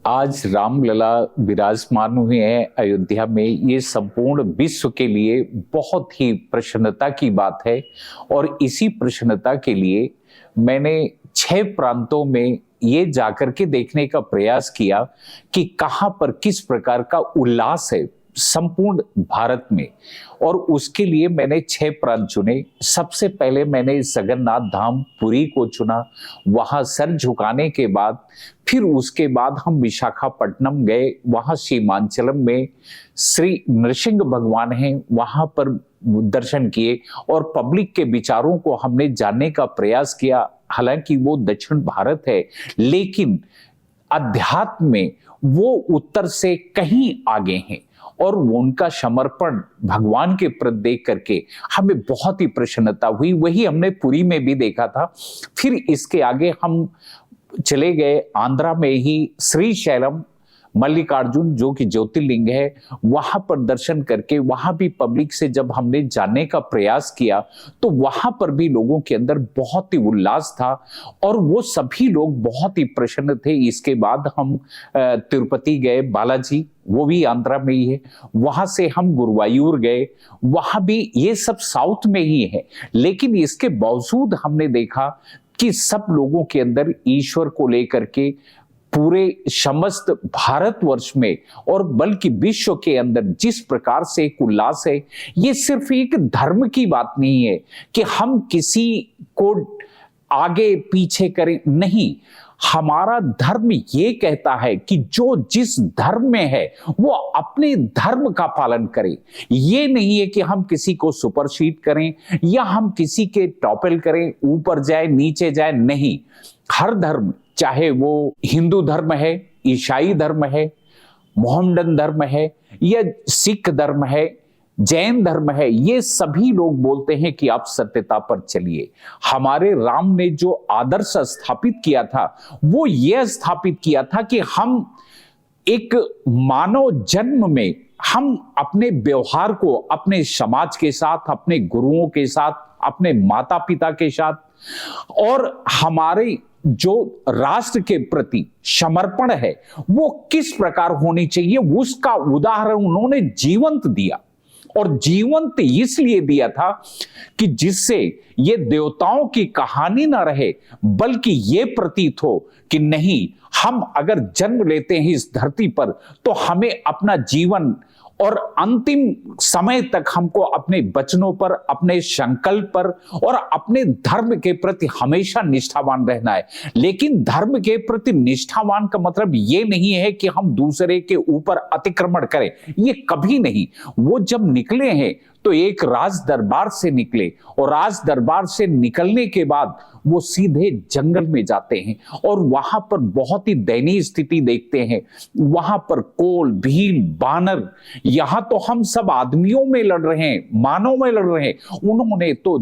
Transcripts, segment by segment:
आज रामलला विराजमान हुए हैं अयोध्या में। ये संपूर्ण विश्व के लिए बहुत ही प्रसन्नता की बात है और इसी प्रसन्नता के लिए मैंने 6 प्रांतों में ये जाकर के देखने का प्रयास किया कि कहां पर किस प्रकार का उल्लास है संपूर्ण भारत में, और उसके लिए मैंने 6 प्रांत चुने। सबसे पहले मैंने जगन्नाथ धाम पुरी को चुना। वहां सर झुकाने के बाद फिर उसके बाद हम विशाखापट्टनम गए। वहां सीमांचलम में श्री नृसिंह भगवान हैं, वहां पर दर्शन किए और पब्लिक के विचारों को हमने जानने का प्रयास किया। हालांकि वो दक्षिण भारत है, लेकिन अध्यात्म में वो उत्तर से कहीं आगे हैं और उनका समर्पण भगवान के प्रति देख करके हमें बहुत ही प्रसन्नता हुई। वही हमने पुरी में भी देखा था। फिर इसके आगे हम चले गए आंध्रा में ही श्रीशैलम मल्लिकार्जुन जो कि ज्योतिर्लिंग है, वहां पर दर्शन करके वहां भी पब्लिक से जब हमने जानने का प्रयास किया तो वहां पर भी लोगों के अंदर बहुत ही उल्लास था और वो सभी लोग बहुत ही प्रसन्न थे। इसके बाद हम तिरुपति गए, बालाजी वो भी आंध्रा में ही है। वहां से हम गुरुवायूर गए, वहां भी ये सब साउथ में ही है, लेकिन इसके बावजूद हमने देखा कि सब लोगों के अंदर ईश्वर को लेकर के पूरे समस्त भारतवर्ष में और बल्कि विश्व के अंदर जिस प्रकार से एक उल्लास है, ये सिर्फ एक धर्म की बात नहीं है कि हम किसी को आगे पीछे करें, नहीं। हमारा धर्म ये कहता है कि जो जिस धर्म में है वो अपने धर्म का पालन करे। ये नहीं है कि हम किसी को सुपरसीड करें या हम किसी के टॉपल करें, ऊपर जाए नीचे जाए, नहीं। हर धर्म, चाहे वो हिंदू धर्म है, ईसाई धर्म है, मोहम्मदन धर्म है या सिख धर्म है, जैन धर्म है, ये सभी लोग बोलते हैं कि आप सत्यता पर चलिए। हमारे राम ने जो आदर्श स्थापित किया था वो ये स्थापित किया था कि हम एक मानव जन्म में हम अपने व्यवहार को अपने समाज के साथ, अपने गुरुओं के साथ, अपने माता पिता के साथ और हमारे जो राष्ट्र के प्रति समर्पण है वो किस प्रकार होनी चाहिए, उसका उदाहरण उन्होंने जीवंत दिया। और जीवंत इसलिए दिया था कि जिससे ये देवताओं की कहानी ना रहे, बल्कि ये प्रतीत हो कि नहीं, हम अगर जन्म लेते हैं इस धरती पर तो हमें अपना जीवन और अंतिम समय तक हमको अपने वचनों पर, अपने संकल्प पर और अपने धर्म के प्रति हमेशा निष्ठावान रहना है। लेकिन धर्म के प्रति निष्ठावान का मतलब ये नहीं है कि हम दूसरे के ऊपर अतिक्रमण करें, ये कभी नहीं। वो जब निकले हैं तो एक राज दरबार से निकले और राज दरबार से निकलने के बाद वो सीधे जंगल में जाते हैं और वहां पर बहुत ही दयनीय स्थिति देखते हैं। वहां पर कोल, भील, बानर, यहां तो हम सब आदमियों में लड़ रहे हैं, मानव में लड़ रहे हैं, उन्होंने तो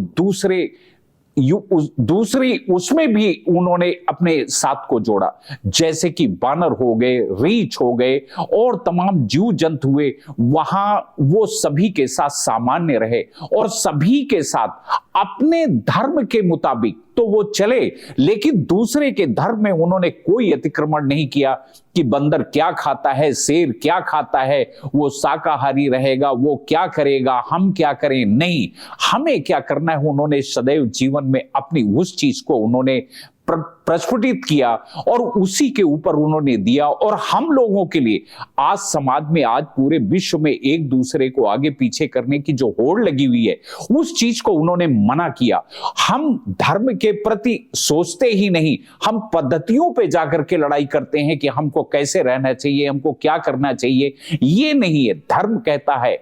दूसरी उसमें भी उन्होंने अपने साथ को जोड़ा। जैसे कि बानर हो गए, रीछ हो गए और तमाम जीव जंतु हुए, वहां वो सभी के साथ सामान्य रहे और सभी के साथ अपने धर्म के मुताबिक तो वो चले, लेकिन दूसरे के धर्म में उन्होंने कोई अतिक्रमण नहीं किया कि बंदर क्या खाता है, शेर क्या खाता है, वो शाकाहारी रहेगा, वो क्या करेगा, हम क्या करें, नहीं। हमें क्या करना है, उन्होंने सदैव जीवन में अपनी उस चीज को उन्होंने प्रस्फुटित किया और उसी के ऊपर उन्होंने दिया। और हम लोगों के लिए आज समाज में, आज पूरे विश्व में एक दूसरे को आगे पीछे करने की जो होड़ लगी हुई है, उस चीज को उन्होंने मना किया। हम धर्म के प्रति सोचते ही नहीं, हम पद्धतियों पे जाकर के लड़ाई करते हैं कि हमको कैसे रहना चाहिए, हमको क्या करना चाहिए। ये नहीं है। धर्म कहता है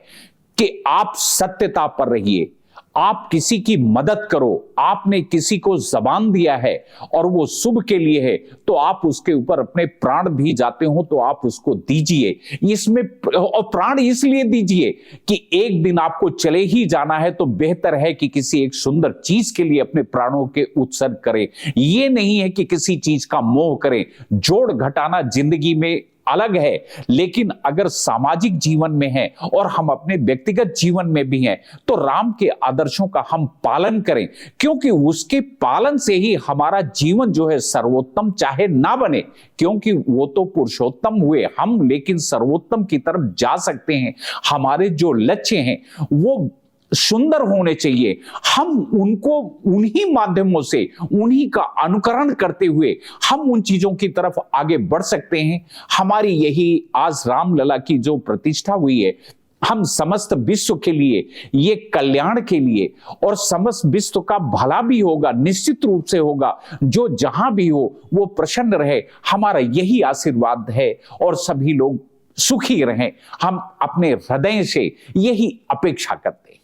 कि आप सत्यता पर रहिए, आप किसी की मदद करो। आपने किसी को जबान दिया है और वो शुभ के लिए है तो आप उसके ऊपर अपने प्राण भी जाते हो तो आप उसको दीजिए। इसमें और प्राण इसलिए दीजिए कि एक दिन आपको चले ही जाना है, तो बेहतर है कि किसी एक सुंदर चीज के लिए अपने प्राणों के उत्सर्ग करें। ये नहीं है कि किसी चीज का मोह करें। जोड़ घटाना जिंदगी में अलग है, लेकिन अगर सामाजिक जीवन में है और हम अपने व्यक्तिगत जीवन में भी हैं, तो राम के आदर्शों का हम पालन करें, क्योंकि उसके पालन से ही हमारा जीवन जो है सर्वोत्तम चाहे ना बने, क्योंकि वो तो पुरुषोत्तम हुए, हम लेकिन सर्वोत्तम की तरफ जा सकते हैं। हमारे जो लक्ष्य हैं वो सुंदर होने चाहिए, हम उनको उन्हीं माध्यमों से, उन्हीं का अनुकरण करते हुए हम उन चीजों की तरफ आगे बढ़ सकते हैं। हमारी यही आज रामलला की जो प्रतिष्ठा हुई है, हम समस्त विश्व के लिए, ये कल्याण के लिए, और समस्त विश्व का भला भी होगा, निश्चित रूप से होगा, जो जहां भी हो वो प्रसन्न रहे, हमारा यही आशीर्वाद है, और सभी लोग सुखी रहें, हम अपने हृदय से यही अपेक्षा करते हैं।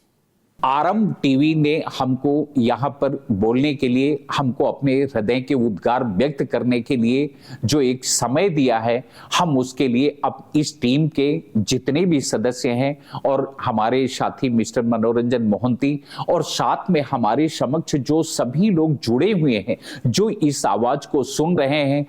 आरंभ टीवी ने हमको यहाँ पर बोलने के लिए, हमको अपने हृदय के उद्गार व्यक्त करने के लिए जो एक समय दिया है, हम उसके लिए अब इस टीम के जितने भी सदस्य हैं और हमारे साथी मिस्टर मनोरंजन मोहंती, और साथ में हमारे समक्ष जो सभी लोग जुड़े हुए हैं, जो इस आवाज को सुन रहे हैं,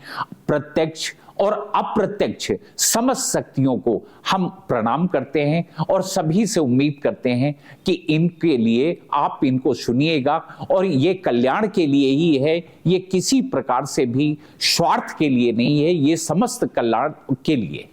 प्रत्यक्ष और अप्रत्यक्ष समस्त शक्तियों को हम प्रणाम करते हैं, और सभी से उम्मीद करते हैं कि इनके लिए आप इनको सुनिएगा, और ये कल्याण के लिए ही है, ये किसी प्रकार से भी स्वार्थ के लिए नहीं है, ये समस्त कल्याण के लिए।